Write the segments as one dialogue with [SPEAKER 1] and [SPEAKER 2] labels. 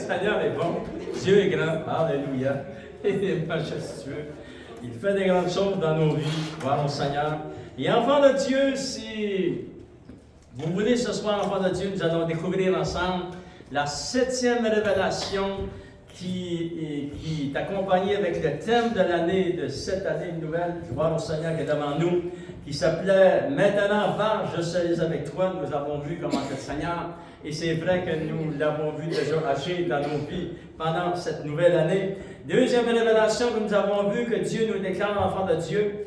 [SPEAKER 1] Seigneur est bon. Dieu est grand. Alléluia. Il est majestueux. Il fait des grandes choses dans nos vies. Gloire au Seigneur. Et enfants de Dieu, si vous voulez ce soir, enfants de Dieu, nous allons découvrir ensemble la 7e révélation qui est accompagnée avec le thème de l'année, de cette année nouvelle. Gloire au Seigneur qui est devant nous, qui s'appelait « Maintenant va, je serai avec toi ». Nous avons vu comment le Seigneur, et c'est vrai que nous l'avons vu déjà agir dans nos vies pendant cette nouvelle année. Deuxième révélation que nous avons vu, que Dieu nous déclare enfants de Dieu.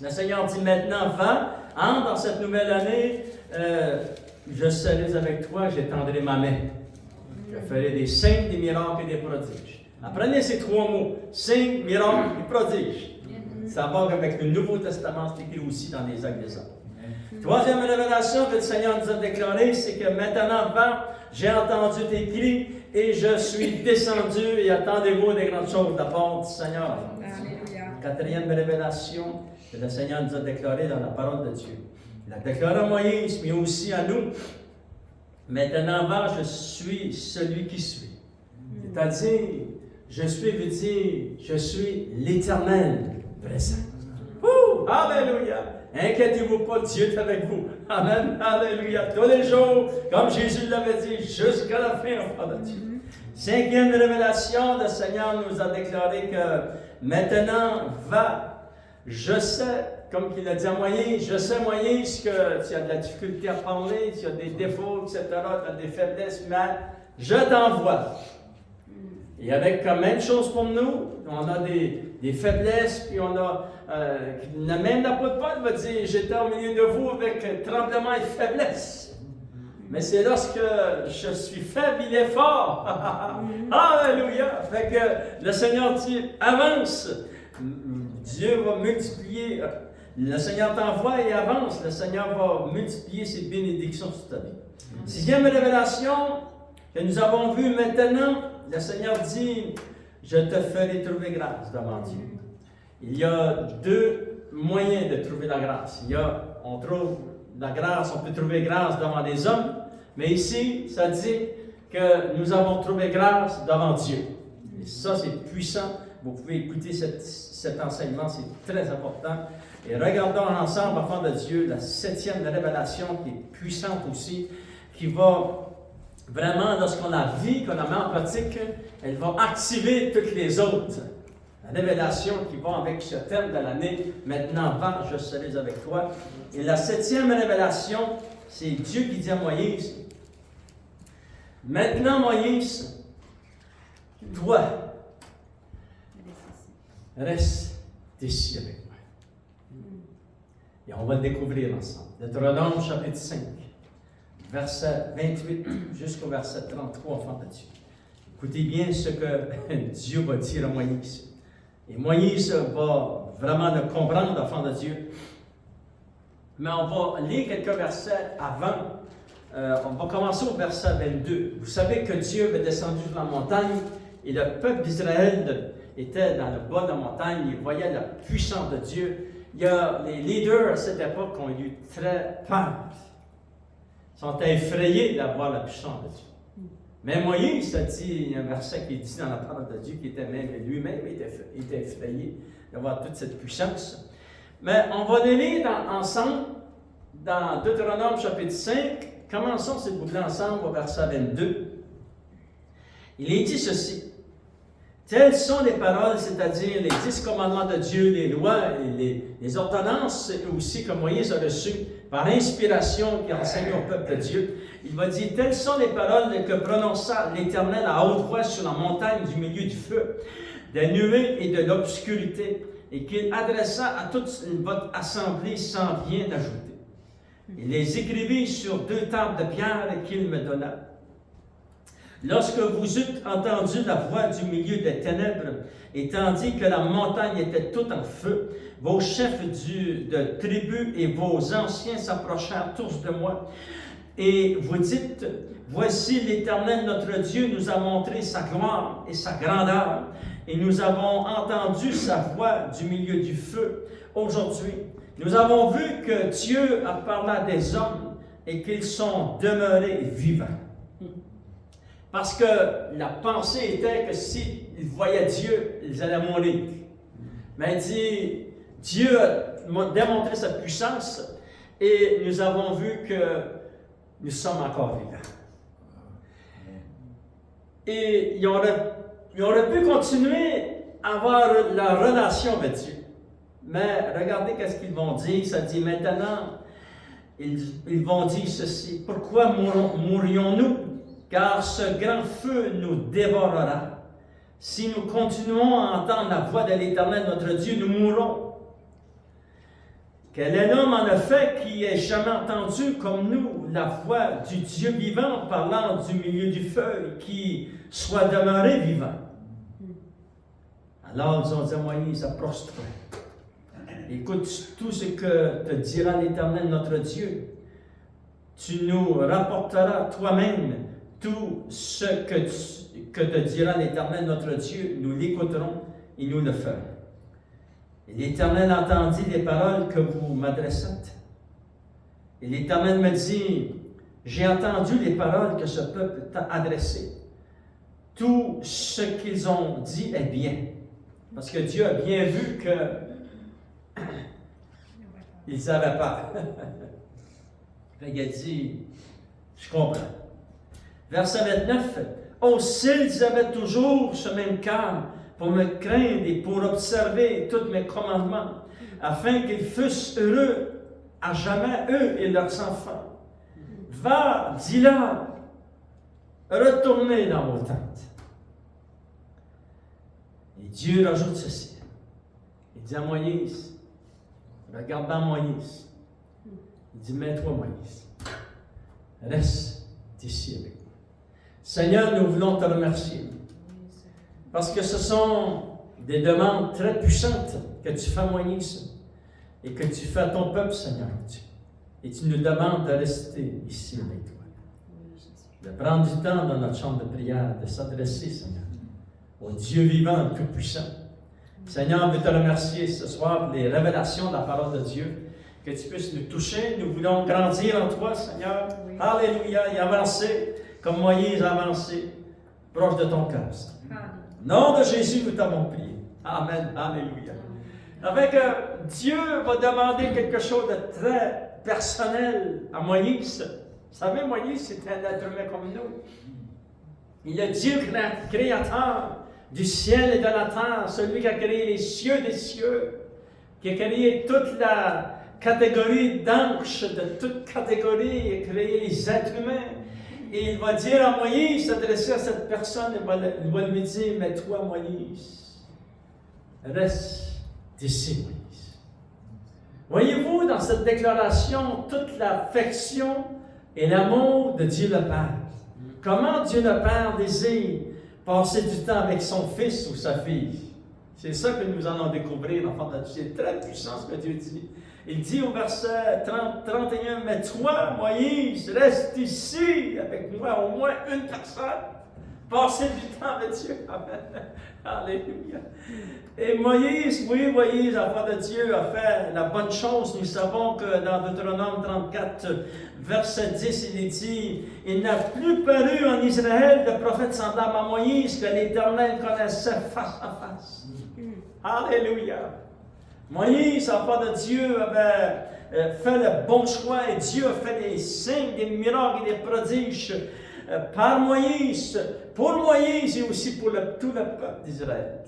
[SPEAKER 1] Le Seigneur dit « Maintenant va, entre dans cette nouvelle année, je serai avec toi, j'étendrai ma main. Je ferai des signes, des miracles et des prodiges. » Apprenez ces trois mots, signes, miracles et prodiges. Ça va avec le Nouveau Testament, c'est écrit aussi dans les Actes des Hommes. Troisième révélation que le Seigneur nous a déclarée, c'est que maintenant, va, j'ai entendu tes cris et je suis descendu et attendez-vous des grandes choses de la part du Seigneur. Alléluia. Quatrième révélation que le Seigneur nous a déclarée dans la parole de Dieu. Il a déclaré à Moïse, mais aussi à nous. Maintenant, va, je suis celui qui suis. C'est-à-dire, je suis veut dire, je suis l'Éternel présent. Alléluia! Inquiétez-vous pas, Dieu est avec vous. Amen. Alléluia. Tous les jours, comme Jésus l'avait dit, jusqu'à la fin, enfant de Dieu. Cinquième révélation, le Seigneur nous a déclaré que maintenant, va, je sais, comme il a dit à Moïse, je sais, Moïse, que tu as de la difficulté à parler, tu as des défauts, etc., tu as des faiblesses, mais je t'envoie. Et avec comme même chose pour nous, on a des faiblesses, puis on a, même l'apôtre Paul va dire, j'étais au milieu de vous avec tremblement et faiblesse. Mais c'est lorsque je suis faible, il est fort. Alléluia! Fait que le Seigneur dit, avance. Dieu va multiplier. Le Seigneur t'envoie et avance. Le Seigneur va multiplier ses bénédictions sur ta vie. Sixième révélation que nous avons vue maintenant, le Seigneur dit, je te ferai trouver grâce devant Dieu. Il y a deux moyens de trouver la grâce. On trouve la grâce, on peut trouver grâce devant des hommes, mais ici, ça dit que nous avons trouvé grâce devant Dieu. Et ça, c'est puissant. Vous pouvez écouter cet enseignement, c'est très important. Et regardons ensemble, enfants de Dieu, la 7e révélation qui est puissante aussi, qui va vraiment, lorsqu'on la vit, qu'on la met en pratique, elle va activer toutes les autres. La révélation qui va avec ce thème de l'année, maintenant va, je serai avec toi. Et la 7e révélation, c'est Dieu qui dit à Moïse, maintenant Moïse, toi, reste ici avec moi. Et on va le découvrir ensemble. Deutéronome chapitre 5. Verset 28 jusqu'au verset 33, enfants de Dieu. Écoutez bien ce que Dieu va dire à Moïse. Et Moïse va vraiment le comprendre, enfants de Dieu. Mais on va lire quelques versets avant. On va commencer au verset 22. Vous savez que Dieu est descendu sur la montagne et le peuple d'Israël était dans le bas de la montagne. Il voyait la puissance de Dieu. Il y a les leaders à cette époque qui ont eu très peur. Sont effrayés d'avoir la puissance de Dieu. Mais Moïse a dit, il y a un verset qui dit dans la parole de Dieu, qui était même lui-même était effrayé d'avoir toute cette puissance. Mais on va les lire ensemble dans Deutéronome chapitre 5. Commençons s'il vous plaît ensemble au verset 22. Il est dit ceci. Telles sont les paroles, c'est-à-dire les 10 commandements de Dieu, les lois et les ordonnances aussi que Moïse a reçues par inspiration qui enseigne au peuple de Dieu. Il va dire, telles sont les paroles que prononça l'Éternel à haute voix sur la montagne du milieu du feu, des nuées et de l'obscurité, et qu'il adressa à toute votre assemblée sans rien ajouter. Il les écrivit sur 2 tables de pierre qu'il me donna. Lorsque vous eûtes entendu la voix du milieu des ténèbres, et tandis que la montagne était toute en feu, vos chefs de tribus et vos anciens s'approchèrent tous de moi, et vous dites, voici l'Éternel notre Dieu nous a montré sa gloire et sa grandeur, et nous avons entendu sa voix du milieu du feu. Aujourd'hui, nous avons vu que Dieu a parlé à des hommes et qu'ils sont demeurés vivants. Parce que la pensée était que s'ils voyaient Dieu, ils allaient mourir. Mais il dit, Dieu a démontré sa puissance et nous avons vu que nous sommes encore vivants. Et ils auraient pu continuer à avoir la relation avec Dieu. Mais regardez qu'est-ce qu'ils vont dire. Ça dit maintenant, ils vont dire ceci. Pourquoi mourrions-nous? Car ce grand feu nous dévorera. Si nous continuons à entendre la voix de l'Éternel, notre Dieu, nous mourrons. Quel est l'homme, en effet, qui ait jamais entendu, comme nous, la voix du Dieu vivant parlant du milieu du feu, qui soit demeuré vivant? Alors ils ont dit à Moïse, approche-toi. Écoute tout ce que te dira l'Éternel, notre Dieu. Tu nous rapporteras toi-même tout ce que te dira l'Éternel, notre Dieu. Nous l'écouterons et nous le ferons. Et l'Éternel entendit les paroles que vous m'adressâtes. Et l'Éternel me dit, j'ai entendu les paroles que ce peuple t'a adressées. Tout ce qu'ils ont dit est bien. Parce que Dieu a bien vu que ils n'avaient pas. Il a dit, je comprends. Verset 29, oh, s'ils avaient toujours ce même calme pour me craindre et pour observer tous mes commandements, afin qu'ils fussent heureux à jamais, eux et leurs enfants. Va, dis-leur, retournez dans vos tentes. Et Dieu rajoute ceci. Il dit à Moïse, regardant Moïse, il dit, mets-toi Moïse, reste ici avec nous. Seigneur, nous voulons te remercier, parce que ce sont des demandes très puissantes que tu fais à Moïse, et que tu fais à ton peuple, Seigneur Dieu. Et tu nous demandes de rester ici avec toi. De prendre du temps dans notre chambre de prière, de s'adresser, Seigneur, au Dieu vivant, tout-puissant. Seigneur, on veut te remercier ce soir pour les révélations de la parole de Dieu. Que tu puisses nous toucher. Nous voulons grandir en toi, Seigneur. Oui. Alléluia. Et avancer comme Moïse a avancé, proche de ton cœur. Au nom de Jésus, nous t'avons prié. Amen. Alléluia. Avec Dieu va demander quelque chose de très personnel à Moïse. Vous savez, Moïse, c'était un être humain comme nous. Il est Dieu créateur du ciel et de la terre, celui qui a créé les cieux des cieux, qui a créé toute la catégorie d'anges, de toute catégorie, il a créé les êtres humains. Et il va dire à Moïse, s'adresser à cette personne, il va lui dire, mais toi, Moïse, reste ici, Moïse. Voyez-vous dans cette déclaration toute l'affection et l'amour de Dieu le Père. Comment Dieu le Père désire passer du temps avec son fils ou sa fille. C'est ça que nous allons découvrir, l'enfant de Dieu. C'est très puissant ce que Dieu dit. Il dit au verset 31, mais toi, Moïse, reste ici avec moi, au moins une personne. Passez du temps avec Dieu. Amen. Alléluia. Et Moïse, oui, Moïse, l'enfant de Dieu, a fait la bonne chose. Nous savons que dans Deutéronome 34, verset 10, il est dit, il n'a plus paru en Israël de prophète semblable à Moïse que l'Éternel connaissait face à face. Alléluia. Moïse, enfant de Dieu, avait fait le bon choix et Dieu a fait des signes, des miracles et des prodiges par Moïse, pour Moïse et aussi pour tout le peuple d'Israël.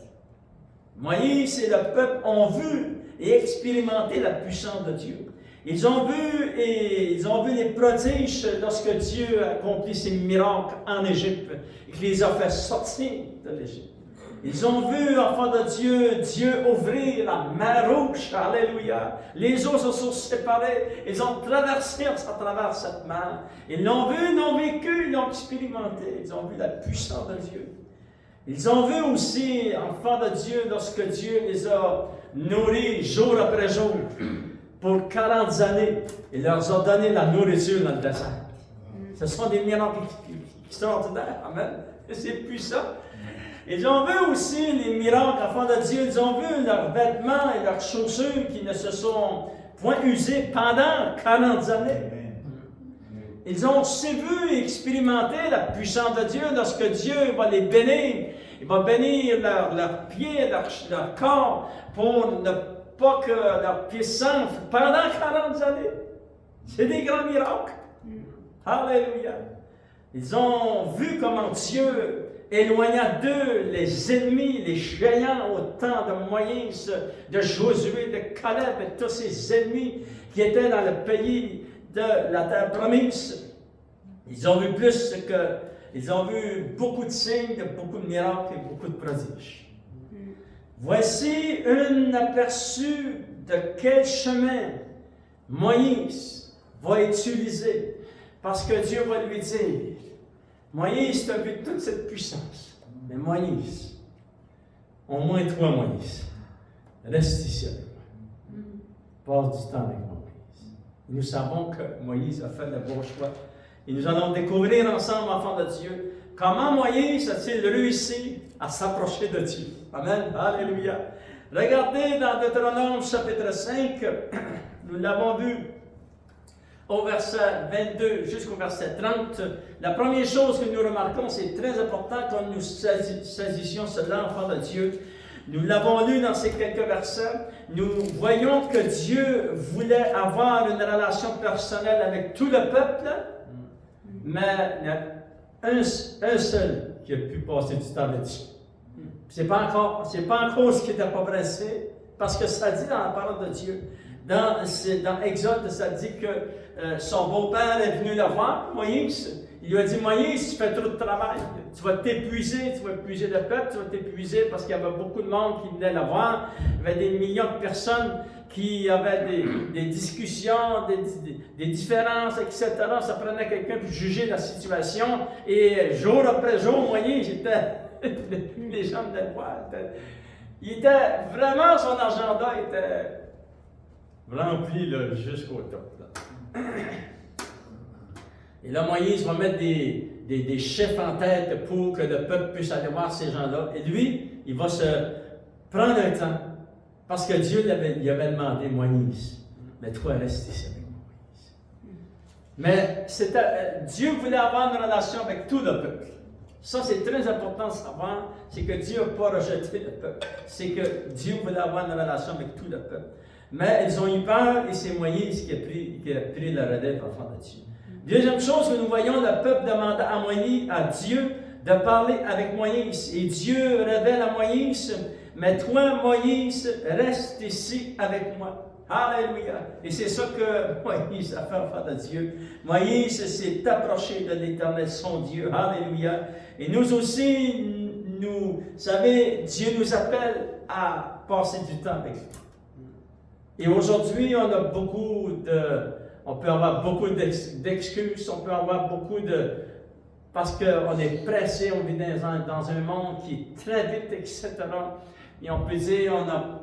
[SPEAKER 1] Moïse et le peuple ont vu et expérimenté la puissance de Dieu. Ils ont vu les prodiges lorsque Dieu a accompli ses miracles en Égypte et qu'il les a fait sortir de l'Égypte. Ils ont vu, enfants de Dieu ouvrir la mer rouge, alléluia. Les eaux se sont séparées, ils ont traversé à travers cette mer. Ils l'ont vu, ils l'ont vécu, ils l'ont expérimenté. Ils ont vu la puissance de Dieu. Ils ont vu aussi, enfants de Dieu, lorsque Dieu les a nourris jour après jour pour 40 années. Il leur a donné la nourriture dans le désert. Ce sont des miracles extraordinaires. Amen. C'est puissant. Ils ont vu aussi les miracles, enfants de Dieu. Ils ont vu leurs vêtements et leurs chaussures qui ne se sont point usés pendant 40 années. Ils ont aussi vu et expérimenté la puissance de Dieu lorsque Dieu va les bénir. Il va bénir leurs pieds, leur corps, pour ne pas que leurs pieds s'enflent pendant 40 années. C'est des grands miracles. Alléluia. Ils ont vu comment Dieu éloigna d'eux les ennemis, les géants au temps de Moïse, de Josué, de Caleb et tous ces ennemis qui étaient dans le pays de la terre promise. Ils ont vu ils ont vu beaucoup de signes, beaucoup de miracles et beaucoup de prodiges. Voici un aperçu de quel chemin Moïse va utiliser, parce que Dieu va lui dire, Moïse, tu as vu toute cette puissance, mais Moïse, au moins toi, Moïse, reste ici avec moi. Passe du temps avec moi, Moïse. Nous savons que Moïse a fait le bon choix. Et nous allons découvrir ensemble, enfants de Dieu, comment Moïse a-t-il réussi à s'approcher de Dieu. Amen. Alléluia. Regardez dans Deutéronome chapitre 5, nous l'avons vu au verset 22 jusqu'au verset 30. La première chose que nous remarquons, c'est très important quand nous saisissions cela, enfants de Dieu. Nous l'avons lu dans ces quelques versets. Nous voyons que Dieu voulait avoir une relation personnelle avec tout le peuple, mais il y a un seul qui a pu passer du temps avec Dieu. C'est pas encore ce qui n'était pas pressé, parce que ça dit dans la parole de Dieu. Dans Exode, ça dit que son beau-père est venu le voir, Moïse. Il lui a dit, Moïse, tu fais trop de travail. Tu vas t'épuiser, tu vas épuiser le peuple, tu vas t'épuiser parce qu'il y avait beaucoup de monde qui venait le voir. Il y avait des millions de personnes qui avaient des discussions, des différences, etc. Ça prenait quelqu'un pour juger la situation. Et jour après jour, Moïse, les gens venaient le voir. Il était vraiment, son agenda était rempli là, jusqu'au top. Là. Et là, Moïse va mettre des chefs en tête pour que le peuple puisse aller voir ces gens-là. Et lui, il va se prendre un temps, parce que Dieu lui avait demandé, Moïse, mais toi, reste ici avec Moïse. Mais Dieu voulait avoir une relation avec tout le peuple. Ça, c'est très important de savoir, c'est que Dieu n'a pas rejeté le peuple. C'est que Dieu voulait avoir une relation avec tout le peuple. Mais ils ont eu peur et c'est Moïse qui a pris la relève enfant de Dieu. Deuxième chose que nous voyons, le peuple demanda à Dieu de parler avec Moïse. Et Dieu révèle à Moïse, mais toi, Moïse, reste ici avec moi. Alléluia. Et c'est ça que Moïse a fait enfant de Dieu. Moïse s'est approché de l'Éternel, son Dieu. Alléluia. Et nous aussi, vous savez, Dieu nous appelle à passer du temps avec lui. Et aujourd'hui, on peut avoir beaucoup d'excuses, on peut avoir parce qu'on est pressé, on vit dans un monde qui est très vite, etc. Et on peut dire, on n'a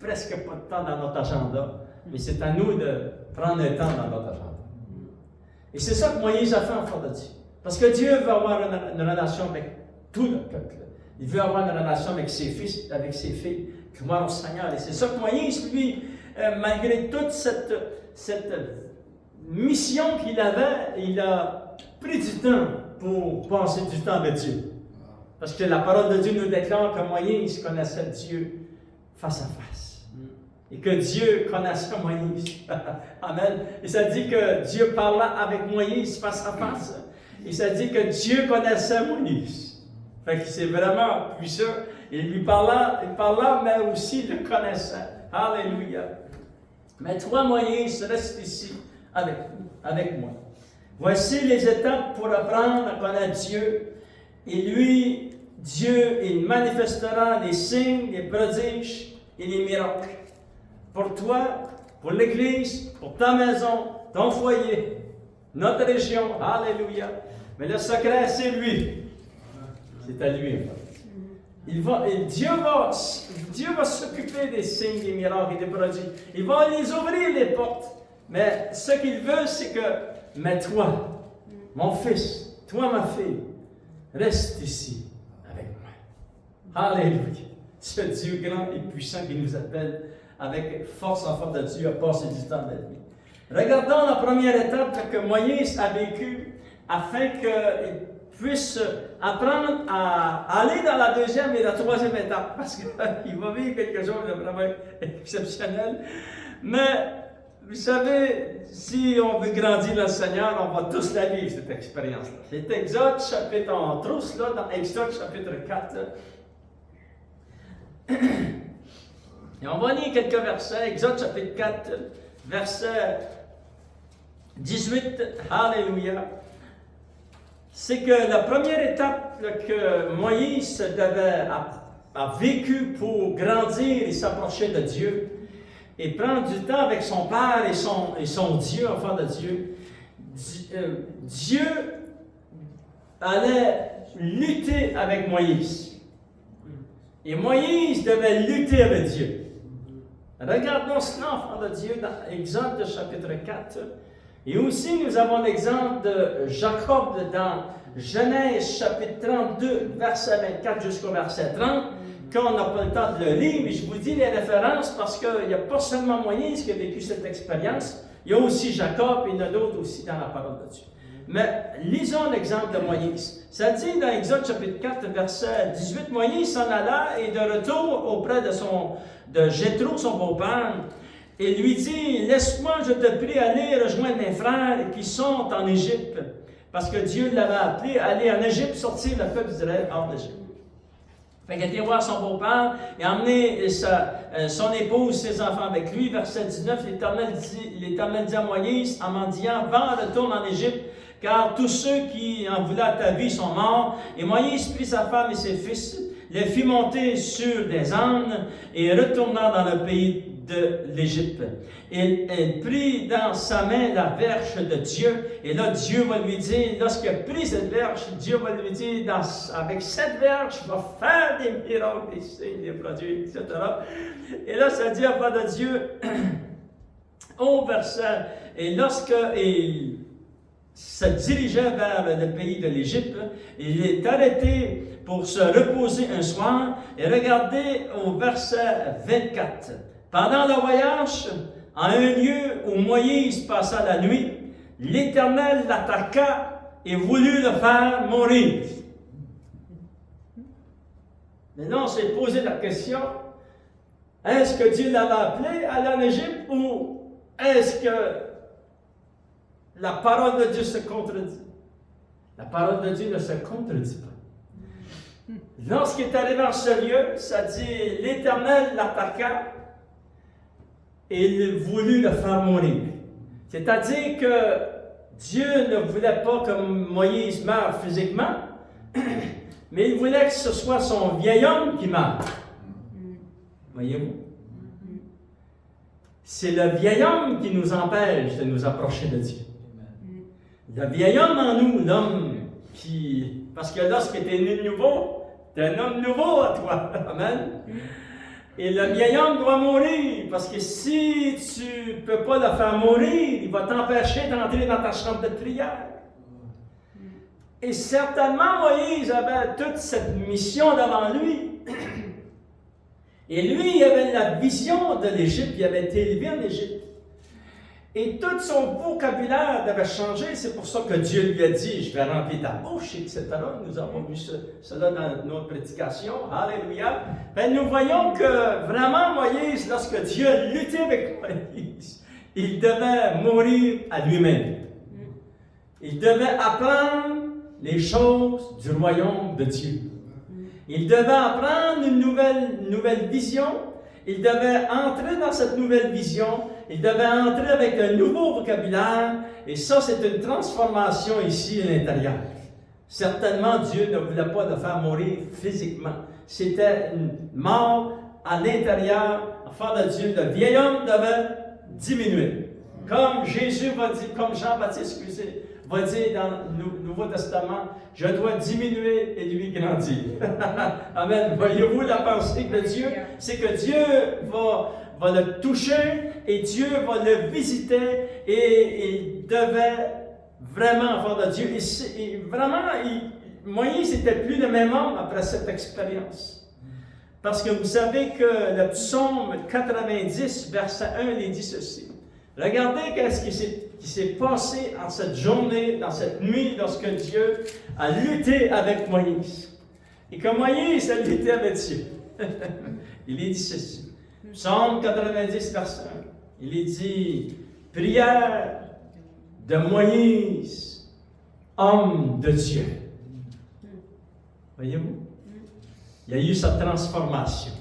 [SPEAKER 1] presque pas de temps dans notre agenda, mais c'est à nous de prendre un temps dans notre agenda. Et c'est ça que Moïse a fait en fait de Dieu. Parce que Dieu veut avoir une relation avec tout le peuple. Il veut avoir une relation avec ses fils, avec ses filles. Gloire au Seigneur. Et c'est ça que Moïse, lui, malgré toute cette mission qu'il avait, il a pris du temps pour passer du temps avec Dieu. Parce que la parole de Dieu nous déclare que Moïse connaissait Dieu face à face. Et que Dieu connaissait Moïse. Amen. Et ça dit que Dieu parla avec Moïse face à face. Et ça dit que Dieu connaissait Moïse. Fait que c'est vraiment puissant. Il lui parla, mais aussi le connaissait. Alléluia. Mais toi, Moïse, reste ici avec moi. Voici les étapes pour apprendre à connaître Dieu. Et lui, Dieu, il manifestera les signes, les prodiges et les miracles. Pour toi, pour l'Église, pour ta maison, ton foyer, notre région. Alléluia. Mais le secret, c'est lui. C'est à lui, en fait. Dieu va s'occuper des signes, des miracles et des prodiges. Il va les ouvrir les portes. Mais ce qu'il veut, c'est que, mais toi, mon fils, toi, ma fille, reste ici avec moi. Alléluia. Ce Dieu grand et puissant qui nous appelle avec force en force de Dieu à passer du temps avec lui. Regardons la première étape que Moïse a vécue afin qu'il puisse apprendre à aller dans la deuxième et la troisième étape, parce qu'il va vivre quelque chose de vraiment exceptionnel. Mais, vous savez, si on veut grandir dans le Seigneur, on va tous la vivre, cette expérience-là. C'est Exode chapitre, on trouve là dans Exode chapitre 4. Et on va lire quelques versets, Exode chapitre 4, verset 18, Alléluia. C'est que la première étape que Moïse a vécue pour grandir et s'approcher de Dieu et prendre du temps avec son Père et son Dieu, enfant de Dieu, Dieu allait lutter avec Moïse. Et Moïse devait lutter avec Dieu. Regardons cela, enfant de Dieu, dans Exode chapitre 4. Et aussi, nous avons l'exemple de Jacob dans Genèse chapitre 32, verset 24 jusqu'au verset 30, qu'on n'a pas le temps de le lire, mais je vous dis les références parce qu'il n'y a pas seulement Moïse qui a vécu cette expérience, il y a aussi Jacob et il y en a d'autres aussi dans la parole de Dieu. Mais lisons l'exemple de Moïse. Ça dit dans Exode chapitre 4, verset 18, Moïse s'en alla et de retour auprès de Jéthro, son beau-père, et lui dit, laisse-moi, je te prie, aller rejoindre mes frères qui sont en Égypte. Parce que Dieu l'avait appelé à aller en Égypte, sortir le peuple d'Israël hors d'Égypte. Fait qu'il a été voir son beau-père et a emmené son épouse, ses enfants avec lui. Verset 19, l'Éternel dit à Moïse, en mendiant, va, retourne en Égypte, car tous ceux qui en voulaient à ta vie sont morts. Et Moïse prit sa femme et ses fils, les fit monter sur des ânes et retourna dans le pays de l'Égypte. Il prit dans sa main la verge de Dieu, et là Dieu va lui dire, lorsqu'il a pris cette verge, Dieu va lui dire, avec cette verge, je vais faire des miracles, des signes, des produits, etc. Et là, ça dit, enfant de Dieu, au verset, et lorsqu'il se dirigeait vers le pays de l'Égypte, il est arrêté pour se reposer un soir, et regardez au verset 24. Pendant le voyage, en un lieu où Moïse passa la nuit, l'Éternel l'attaqua et voulut le faire mourir. Maintenant, on s'est posé la question, est-ce que Dieu l'avait appelé à aller en Égypte ou est-ce que la parole de Dieu se contredit? La parole de Dieu ne se contredit pas. Lorsqu'il est arrivé en ce lieu, ça dit, l'Éternel l'attaqua et il voulut le faire mourir. C'est-à-dire que Dieu ne voulait pas que Moïse meure physiquement, mais il voulait que ce soit son vieil homme qui meure. Voyez-vous? C'est le vieil homme qui nous empêche de nous approcher de Dieu. Le vieil homme en nous, l'homme qui... Parce que lorsque tu es né nouveau, tu es un homme nouveau à toi. Amen. Et le vieil homme doit mourir, parce que si tu ne peux pas le faire mourir, il va t'empêcher d'entrer dans ta chambre de prière. Et certainement, Moïse avait toute cette mission devant lui. Et lui, il avait la vision de l'Égypte, il avait été élevé en Égypte. Et tout son vocabulaire devait changer, c'est pour ça que Dieu lui a dit, je vais remplir ta bouche, etc. Nous avons vu cela dans notre prédication, alléluia. Ben, nous voyons que vraiment Moïse, lorsque Dieu luttait avec Moïse, il devait mourir à lui-même. Il devait apprendre les choses du royaume de Dieu. Il devait apprendre une nouvelle vision. Il devait entrer dans cette nouvelle vision. Il devait entrer avec un nouveau vocabulaire. Et ça, c'est une transformation ici à l'intérieur. Certainement, Dieu ne voulait pas le faire mourir physiquement. C'était une mort à l'intérieur. Enfant de Dieu, le vieil homme devait diminuer. Comme Jésus va dire, comme Jean-Baptiste, va dire dans le Nouveau Testament, je dois diminuer et lui grandir. Amen. Voyez-vous la pensée de Dieu? C'est que Dieu va le toucher et Dieu va le visiter et il devait vraiment, enfant de Dieu, et vraiment, Moïse n'était plus le même homme après cette expérience. Parce que vous savez que le psaume 90, verset 1, il dit ceci. Regardez qu'est-ce qui s'est passé en cette journée, dans cette nuit, lorsque Dieu a lutté avec Moïse. Et que Moïse a lutté avec Dieu. Il est dit ceci. Psaume 90, verset 1. Il est dit, prière de Moïse, homme de Dieu. Voyez-vous? Il y a eu sa transformation.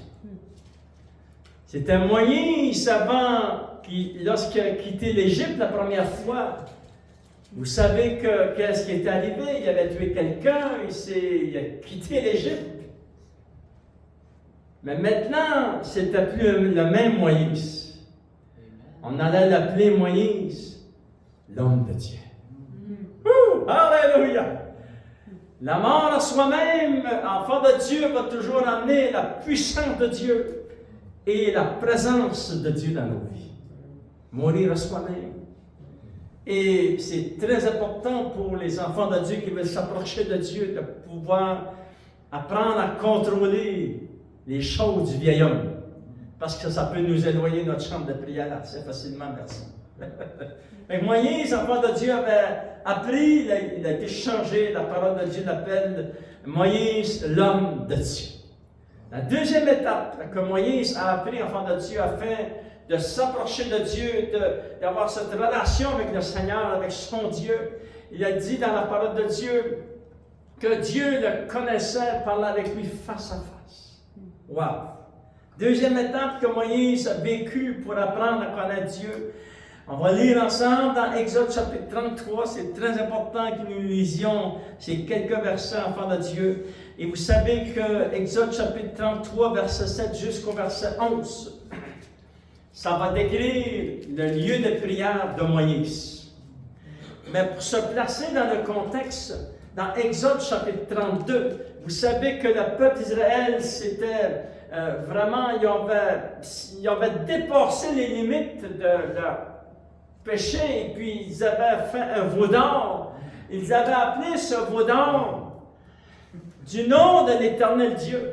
[SPEAKER 1] C'était Moïse avant, lorsqu'il a quitté l'Égypte la première fois. Vous savez qu'est-ce qui est arrivé? Il avait tué quelqu'un, il a quitté l'Égypte. Mais maintenant, c'était plus le même Moïse. On allait l'appeler Moïse, l'homme de Dieu. Alléluia! La mort à soi-même, enfant de Dieu, va toujours amener la puissance de Dieu et la présence de Dieu dans nos vies. Mourir à soi-même. Et c'est très important pour les enfants de Dieu qui veulent s'approcher de Dieu, de pouvoir apprendre à contrôler les choses du vieil homme. Parce que ça peut nous éloigner de notre chambre de prière assez facilement, merci. Mais Moïse, enfant de Dieu, avait appris, il a été changé, la parole de Dieu l'appelle Moïse, l'homme de Dieu. La deuxième étape que Moïse a appris, enfant de Dieu, afin de s'approcher de Dieu, d'avoir cette relation avec le Seigneur, avec son Dieu, il a dit dans la parole de Dieu que Dieu le connaissait, parlait avec lui face à face. Wow! Deuxième étape que Moïse a vécu pour apprendre à connaître Dieu. On va lire ensemble dans Exode chapitre 33, c'est très important que nous lisions ces quelques versets, enfants de Dieu. Et vous savez que Exode chapitre 33, verset 7 jusqu'au verset 11, ça va décrire le lieu de prière de Moïse. Mais pour se placer dans le contexte, dans Exode chapitre 32, vous savez que le peuple d'Israël, c'était vraiment, ils avaient dépassé les limites de leur péché, et puis ils avaient fait un veau d'or. Ils avaient appelé ce veau d'or du nom de l'Éternel Dieu.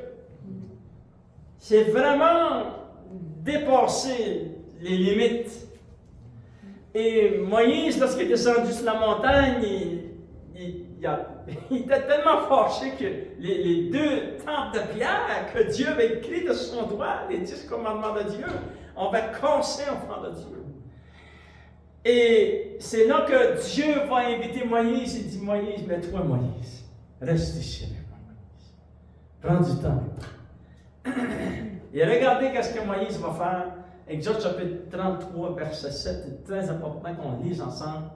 [SPEAKER 1] C'est vraiment dépasser les limites. Et Moïse, lorsqu'il est descendu sur la montagne, il était tellement fâché que les deux temples de pierre que Dieu avait écrit de son doigt, les 10 commandements de Dieu, on va casser enfant de Dieu. Et c'est là que Dieu va inviter Moïse. Il dit, Moïse, mais toi, Moïse, reste ici avec moi, Moïse. Prends du temps. Et regardez qu'est-ce que Moïse va faire. Exode chapitre 33, verset 7, c'est très important qu'on lise ensemble.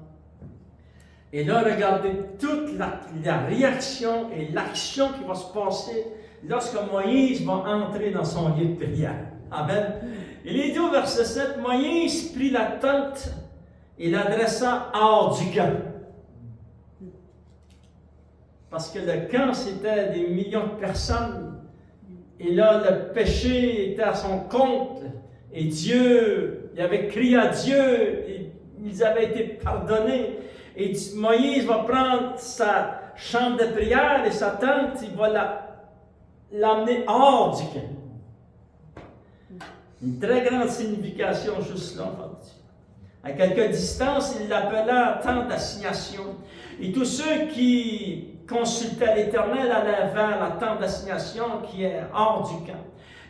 [SPEAKER 1] Et là, regardez toute la réaction et l'action qui va se passer lorsque Moïse va entrer dans son lieu de prière. Amen. Il est dit au verset 7, Moïse prit la tente et l'adressa hors du camp. Parce que le camp, c'était des millions de personnes. Et là, le péché était à son compte. Et Dieu, il avait crié à Dieu. Et ils avaient été pardonnés. Et Moïse va prendre sa chambre de prière et sa tente. Il va l'amener hors du camp. Une très grande signification juste là, en fait. À quelque distance, il l'appela tente d'assignation. Et tous ceux qui consultaient l'Éternel allaient vers la tente d'assignation qui est hors du camp.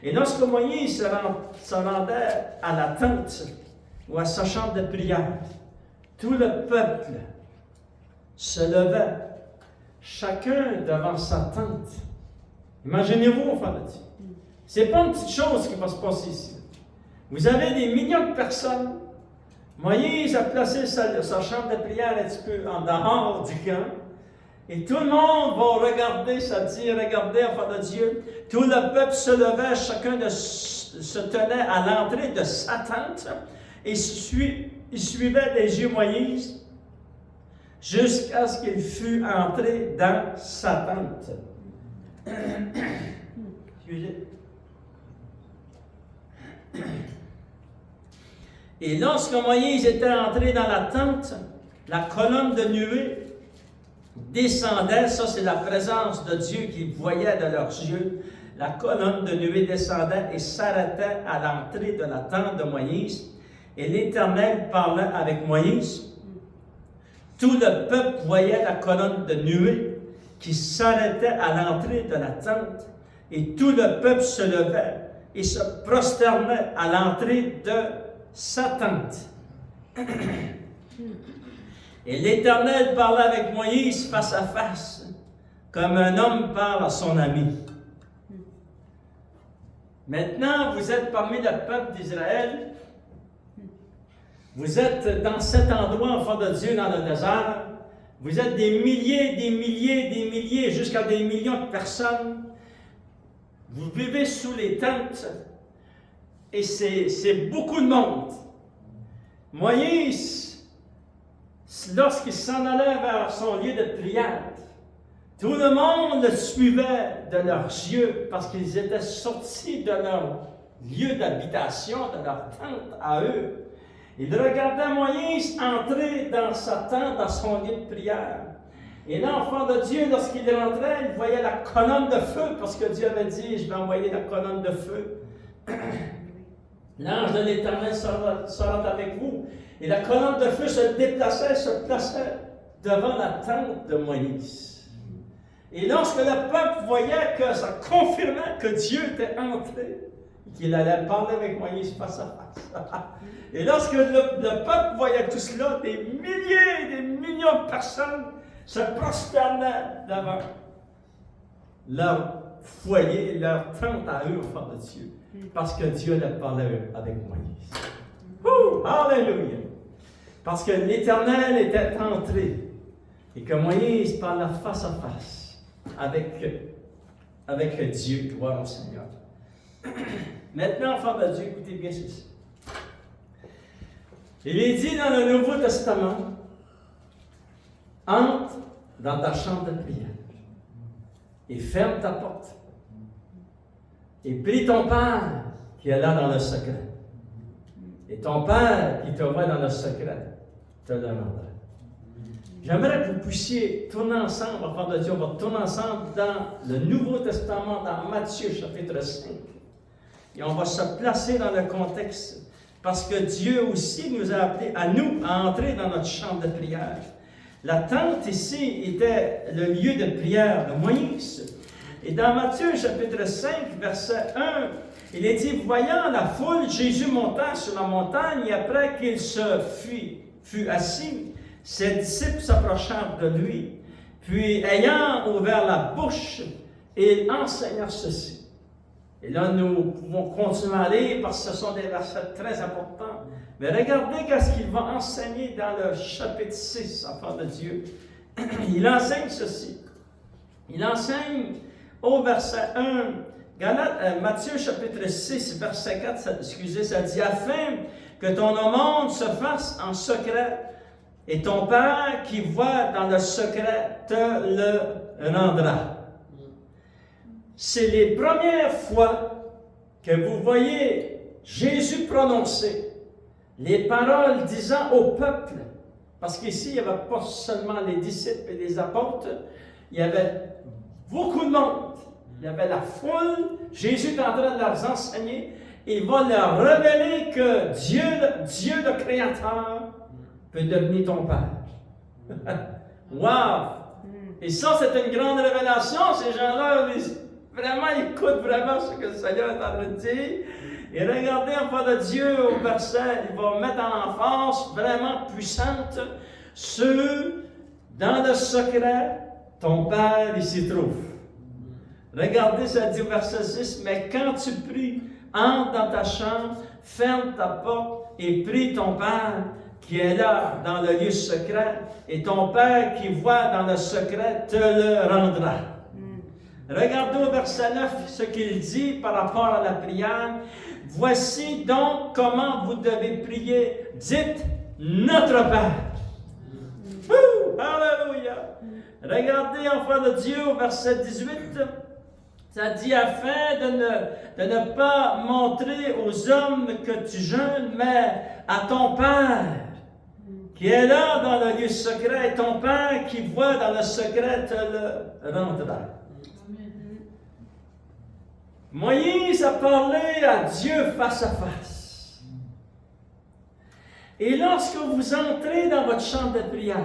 [SPEAKER 1] Et lorsque Moïse se rendait à la tente ou à sa chambre de prière, tout le peuple se levait, chacun devant sa tente. Imaginez-vous, enfants de Dieu. Ce n'est pas une petite chose qui va se passer ici. Vous avez des millions de personnes. Moïse a placé sa chambre de prière un petit peu en dehors du camp. Et tout le monde va regarder, ça dit, regardez, enfant de Dieu. Tout le peuple se levait, chacun se tenait à l'entrée de sa tente. Et il suivait des yeux Moïse jusqu'à ce qu'il fût entré dans sa tente. Excusez. Et lorsque Moïse était entré dans la tente, la colonne de nuée descendait, ça c'est la présence de Dieu qu'ils voyaient de leurs yeux. La colonne de nuée descendait et s'arrêtait à l'entrée de la tente de Moïse. Et l'Éternel parla avec Moïse. Tout le peuple voyait la colonne de nuée qui s'arrêtait à l'entrée de la tente, et tout le peuple se levait et se prosternait à l'entrée de sa tente. Et l'Éternel parla avec Moïse face à face, comme un homme parle à son ami. Maintenant, vous êtes parmi le peuple d'Israël. Vous êtes dans cet endroit, enfant de Dieu, dans le désert. Vous êtes des milliers, jusqu'à des millions de personnes. Vous vivez sous les tentes. Et c'est beaucoup de monde. Moïse, lorsqu'il s'en allait vers son lieu de prière, tout le monde le suivait de leurs yeux parce qu'ils étaient sortis de leur lieu d'habitation, de leur tente à eux. Il regardait Moïse entrer dans sa tente, dans son lieu de prière. Et l'enfant de Dieu, lorsqu'il rentrait, il voyait la colonne de feu, parce que Dieu avait dit, je vais envoyer la colonne de feu. L'ange de l'Éternel sera avec vous. Et la colonne de feu se plaçait devant la tente de Moïse. Et lorsque le peuple voyait que ça confirmait que Dieu était entré, qu'il allait parler avec Moïse face à face. Et lorsque le peuple voyait tout cela, des millions de personnes se prosternaient devant leur foyer, leur tente à eux, enfants de Dieu, parce que Dieu allait parler avec Moïse. Alléluia! Parce que l'Éternel était entré et que Moïse parlait face à face avec Dieu, gloire au Seigneur. Maintenant, enfants de Dieu, écoutez bien ceci. Il est dit dans le Nouveau Testament, entre dans ta chambre de prière et ferme ta porte et prie ton Père qui est là dans le secret. Et ton Père qui te voit dans le secret te le rendra. J'aimerais que vous puissiez tourner ensemble, enfants de Dieu, on va tourner ensemble dans le Nouveau Testament, dans Matthieu chapitre 5. Et on va se placer dans le contexte, parce que Dieu aussi nous a appelés à nous à entrer dans notre chambre de prière. La tente ici était le lieu de prière de Moïse. Et dans Matthieu chapitre 5, verset 1, il est dit, voyant la foule, Jésus monta sur la montagne, et après qu'il se fut assis, ses disciples s'approchèrent de lui, puis ayant ouvert la bouche, il enseigna ceci. Et là, nous pouvons continuer à lire parce que ce sont des versets très importants. Mais regardez qu'est-ce qu'il va enseigner dans le chapitre 6, enfant de Dieu. Il enseigne ceci. Il enseigne au verset 1, Matthieu chapitre 6, verset 4, ça dit, afin que ton aumône se fasse en secret, et ton Père qui voit dans le secret te le rendra. C'est les premières fois que vous voyez Jésus prononcer les paroles disant au peuple, parce qu'ici, il n'y avait pas seulement les disciples et les apôtres, il y avait beaucoup de monde, il y avait la foule, Jésus est en train de leur enseigner, il va leur révéler que Dieu le Créateur, peut devenir ton Père. Wow! Et ça, c'est une grande révélation, ces gens-là, vraiment, écoute vraiment ce que le Seigneur est en train de dire. Et regardez, enfant de Dieu, au verset, il va mettre en emphase vraiment puissante, ceux dans le secret, ton Père, il s'y trouve. Regardez, ça dit au verset 6, mais quand tu pries, entre dans ta chambre, ferme ta porte et prie ton Père qui est là dans le lieu secret, et ton Père qui voit dans le secret te le rendra. Regardez au verset 9 ce qu'il dit par rapport à la prière. Voici donc comment vous devez prier. Dites notre Père. Alléluia. Regardez, enfants de Dieu, au verset 18. Ça dit, afin de ne pas montrer aux hommes que tu jeûnes, mais à ton Père qui est là dans le lieu secret, et ton Père qui voit dans le secret te le rendra. Moïse a parlé à Dieu face à face. Et lorsque vous entrez dans votre chambre de prière,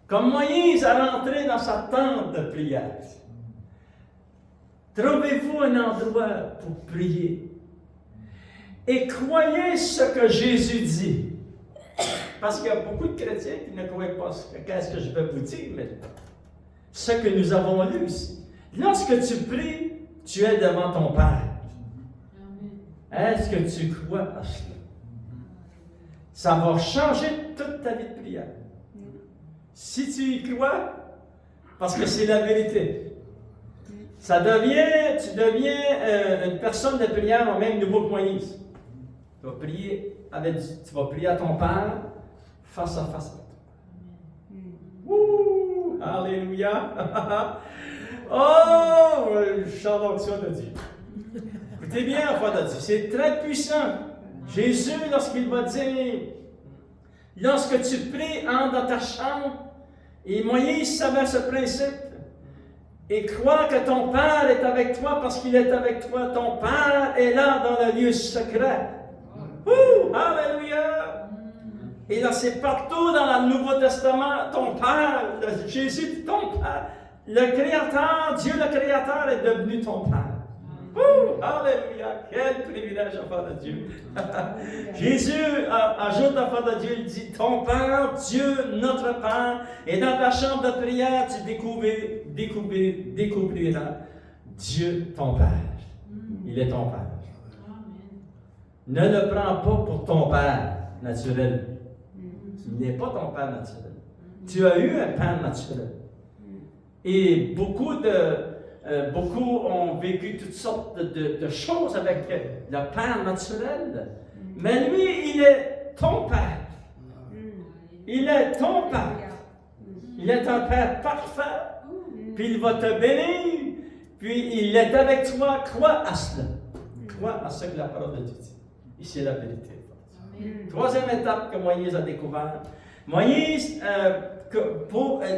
[SPEAKER 1] comme Moïse a rentré dans sa tente de prière, trouvez-vous un endroit pour prier. Et croyez ce que Jésus dit. Parce qu'il y a beaucoup de chrétiens qui ne croient pas qu'est-ce que je vais vous dire, mais ce que nous avons lu ici. Lorsque tu pries, tu es devant ton Père. Est-ce que tu crois à cela? Ça va changer toute ta vie de prière. Si tu y crois, parce que c'est la vérité. Tu deviens une personne de prière au même niveau que Moïse. Tu vas prier à ton Père face à face. Ouh! Alléluia! Oh! Je chante l'onction de Dieu. Écoutez bien, enfant de Dieu, c'est très puissant. Jésus, lorsqu'il va dire, lorsque tu pries, entre dans ta chambre, et Moïse savait ce principe, et crois que ton Père est avec toi parce qu'il est avec toi. Ton Père est là dans le lieu secret. Ouh! Alléluia! Et là, c'est partout dans le Nouveau Testament, ton Père, Jésus, ton Père, le Créateur, Dieu le Créateur est devenu ton Père. Ouh! Alléluia! Quel privilège, enfant de Dieu! Jésus ajoute, enfant de Dieu, il dit, ton Père, Dieu, notre Père, et dans ta chambre de prière, tu découvriras Dieu, ton Père. Il est ton Père. Ne le prends pas pour ton Père naturel. Il n'est pas ton Père naturel. Tu as eu un Père naturel. Et beaucoup ont vécu toutes sortes de choses avec le Père naturel. Mais lui, il est ton Père. Il est ton Père. Il est un Père parfait. Puis il va te bénir. Puis il est avec toi. Crois à cela. Crois à ce que la parole de Dieu dit. Et c'est la vérité. Troisième étape que Moïse a découvert.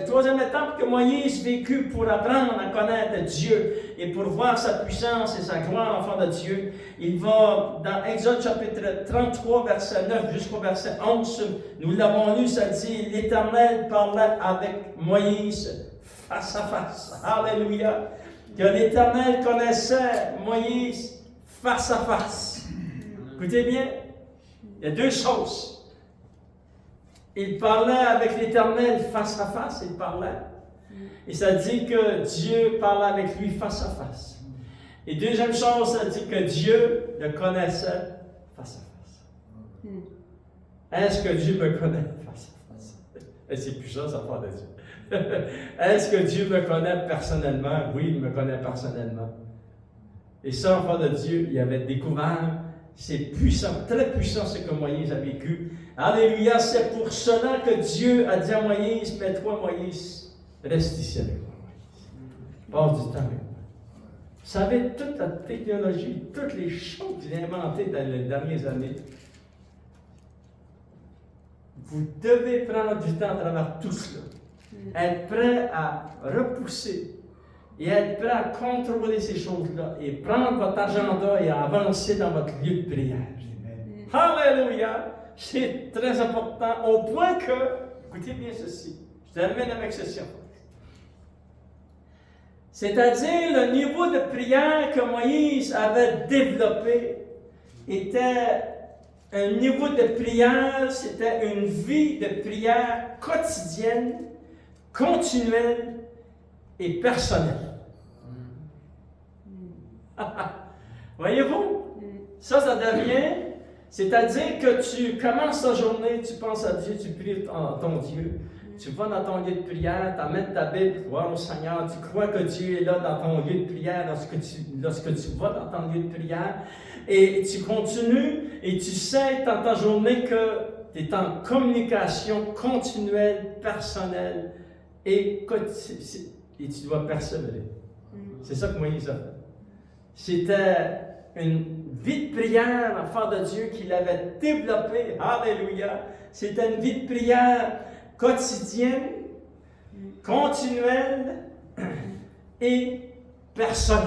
[SPEAKER 1] Troisième étape que Moïse vécut pour apprendre à connaître Dieu et pour voir sa puissance et sa gloire, enfant de Dieu. Il va dans Exode chapitre 33, verset 9 jusqu'au verset 11. Nous l'avons lu, ça dit, l'Éternel parlait avec Moïse face à face. Alléluia. Que l'Éternel connaissait Moïse face à face. Écoutez bien, il y a deux choses. Il parlait avec l'Éternel face à face, il parlait. Et ça dit que Dieu parlait avec lui face à face. Et deuxième chose, ça dit que Dieu le connaissait face à face. Est-ce que Dieu me connaît face à face? Et c'est puissant, ça parle de Dieu. Est-ce que Dieu me connaît personnellement? Oui, il me connaît personnellement. Et ça, enfant de Dieu, il avait découvert, c'est puissant, très puissant ce que Moïse a vécu. Alléluia, c'est pour cela que Dieu a dit à Moïse, mais toi, Moïse, reste ici avec moi, Moïse. Passe du temps avec moi. Vous savez, toute la technologie, toutes les choses qu'il a inventées dans les dernières années, vous devez prendre du temps à travers tout cela. Être prêt à repousser et être prêt à contrôler ces choses-là et prendre votre agenda et avancer dans votre lieu de prière. Alléluia! C'est très important au point que, écoutez bien ceci, je termine avec ceci. C'est-à-dire le niveau de prière que Moïse avait développé était un niveau de prière, c'était une vie de prière quotidienne, continuelle et personnelle. Voyez-vous? Ça devient, c'est-à-dire que tu commences ta journée, tu penses à Dieu, tu pries ton Dieu, tu vas dans ton lieu de prière, tu amènes ta Bible, tu vois au Seigneur, tu crois que Dieu est là dans ton lieu de prière lorsque tu vas dans ton lieu de prière, et tu continues, et tu sais dans ta journée que tu es en communication continuelle, personnelle, et tu dois persévérer. C'est ça que Moïse a fait. C'était une vie de prière, enfant de Dieu, qu'il avait développée. Alléluia! C'était une vie de prière quotidienne, continuelle et personnelle.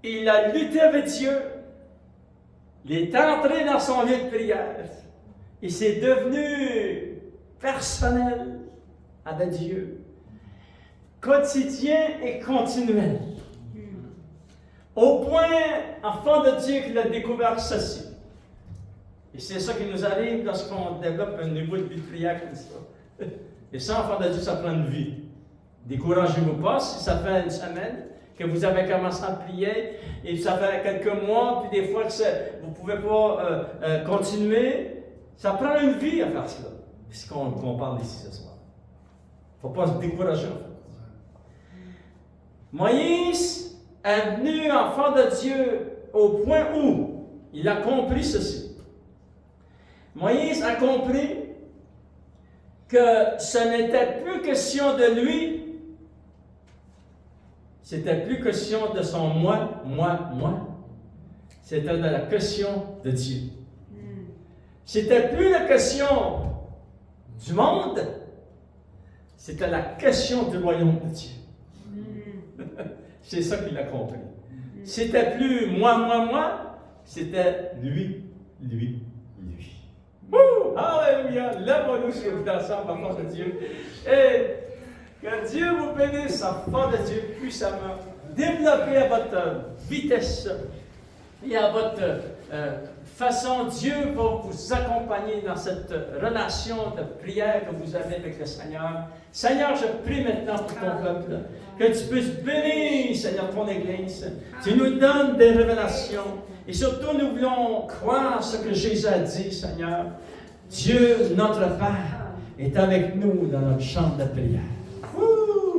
[SPEAKER 1] Il a lutté avec Dieu Il est entré dans son lieu de prière. Et c'est devenu personnel avec Dieu. Quotidien et continuel. Au point, enfant de Dieu, qu'il a découvert ceci. Et c'est ça qui nous arrive lorsqu'on développe un niveau de vie de prière comme ça. Et ça, enfant de Dieu, ça prend une vie. Découragez-vous pas si ça fait une semaine que vous avez commencé à prier et ça fait quelques mois, puis des fois que vous ne pouvez pas continuer. Ça prend une vie à faire cela. C'est ce qu'on parle ici ce soir. Il ne faut pas se décourager en fait. Moïse est venu enfant de Dieu au point où il a compris ceci. Moïse a compris que ce n'était plus question de lui, c'était plus question de son moi. C'était de la question de Dieu. C'était plus la question du monde, c'était la question du royaume de Dieu. C'est ça qu'il a compris. C'était plus moi, c'était lui. Alléluia! Lève-nous sur vous ensemble, enfants de Dieu. Et que Dieu vous bénisse, enfants de Dieu, puissamment. Développez à votre vitesse et à votre façon. Dieu va vous accompagner dans cette relation de prière que vous avez avec le Seigneur. Seigneur, je prie maintenant pour ton peuple, que tu puisses bénir, Seigneur, ton Église. Tu nous donnes des révélations. Et surtout, nous voulons croire ce que Jésus a dit, Seigneur. Dieu, notre Père, est avec nous dans notre chambre de prière.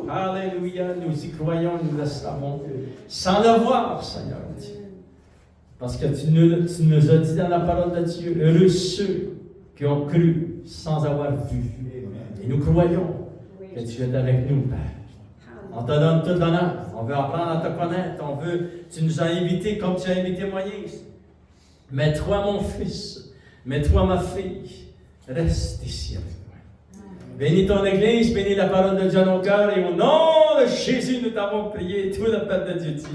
[SPEAKER 1] Alléluia, nous y croyons, nous le savons, sans le voir, Seigneur Dieu. Parce que tu nous as dit dans la parole de Dieu, heureux ceux qui ont cru sans avoir vu. Et nous croyons que tu es avec nous, Père. On te donne tout l'honneur. On veut apprendre à te connaître. Tu nous as invités comme tu as invité Moïse. Mais toi, mon fils, mais toi, ma fille, reste ici avec moi. Bénis ton Église, bénis la parole de Dieu dans nos cœurs. Et au nom de Jésus, nous t'avons prié. Tout le peuple de Dieu dit.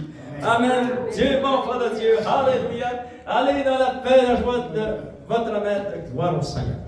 [SPEAKER 1] Amen. Dieu est bon, Frère de Dieu. Alléluia. Allez dans la paix, la joie de votre maître. Gloire au Seigneur.